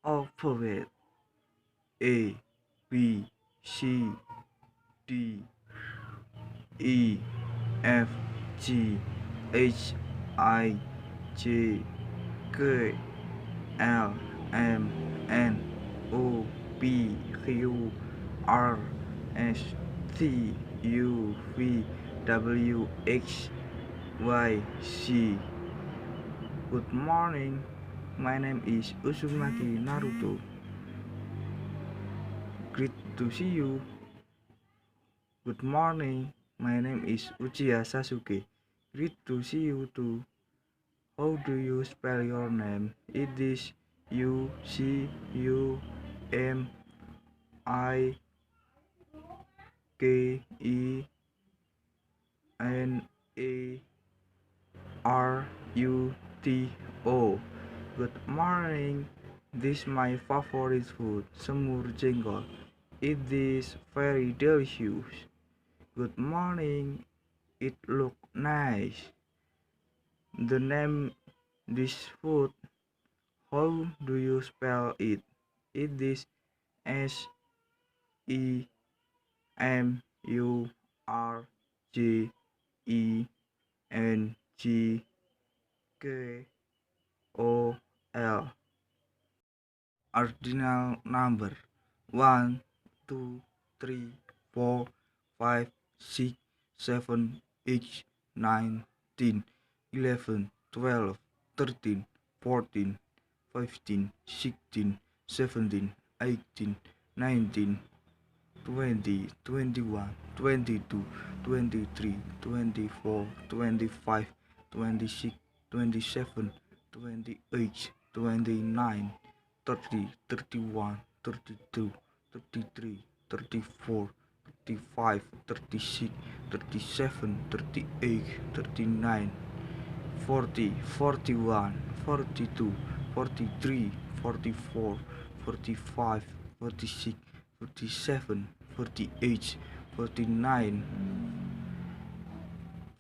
Alphabet A B C D E F G H I J K L M N O P Q R S T U V W X Y Z. Good morning. My name is Uzumaki Naruto. Great to see you. Good morning. My name is Uchiha Sasuke. Great to see you too. How do you spell your name? It is Uchimakenaruto. Good morning. This is my favorite food, semur jengkol. It is very delicious. Good morning. It look nice. The name this food, how do you spell it? It is Semurjengkol. Ordinal number 1, 2, 3, 4, 5, 6, 7, 8, 9, 10, 11, 12, 13, 14, 15, 16, 17, 18, 19, 20, 21, 22, 23, 24, 25, 26, 27, 28, 29, 30, 31, 32, 33, 34, 35, 36, 37, 38, 39, 40, 41, 42, 43, 44, 45, 46, 47, 48, 49,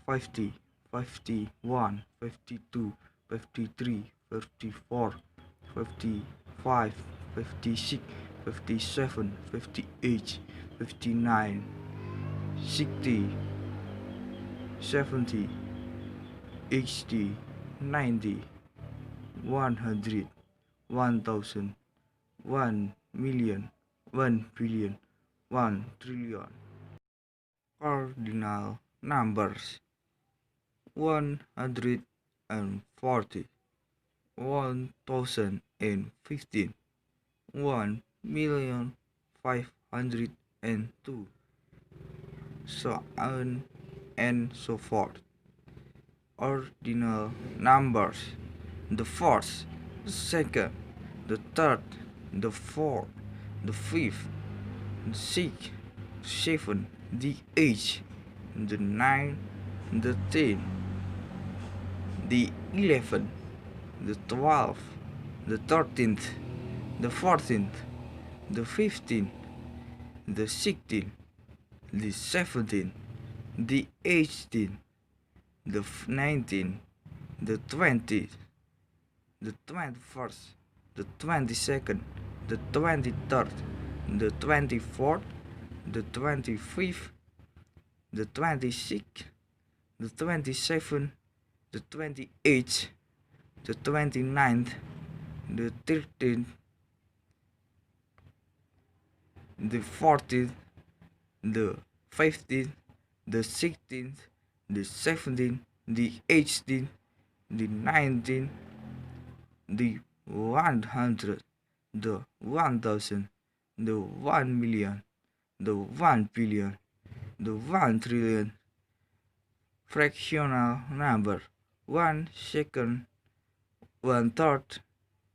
50, 51, 52, 53, 54, 55, 56, 57, 58, 59, 60, 70, 80, 90, 100, 1000, 1,000,000, 1,000,000,000, 1,000,000,000,000. Cardinal numbers 140, 1015, 1,502, so on and so forth. Ordinal numbers: the first, the second, the third, the fourth, the fifth, the sixth, the seventh, the eighth, the ninth, the tenth, the 11th, the 12th, the 13th, the 14th, the 15th, the 16th, the 17th, the 18th, the 19th, the 20th, the 21st, the 22nd, the 23rd, the 24th, the 25th, the 26th, the 27th, the 28th, the 29th, the 13th, the 14th, the 15th, the 16th, the 17th, the 18th, the 19th, the 100, the 1000, the 1,000,000, the 1,000,000,000, the 1,000,000,000. Fractional number: 1 second, 1/3,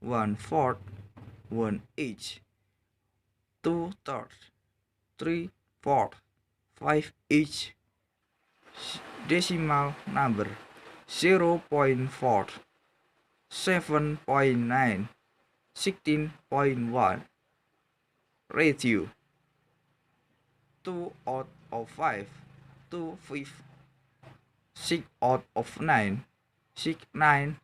1/4, 1/8, 2/3, 3/4, 5/8. Decimal number: 0.4, 7.9, 16.1. Ratio: 2 out of 5, 2/5, 6 out of 9, 6/9,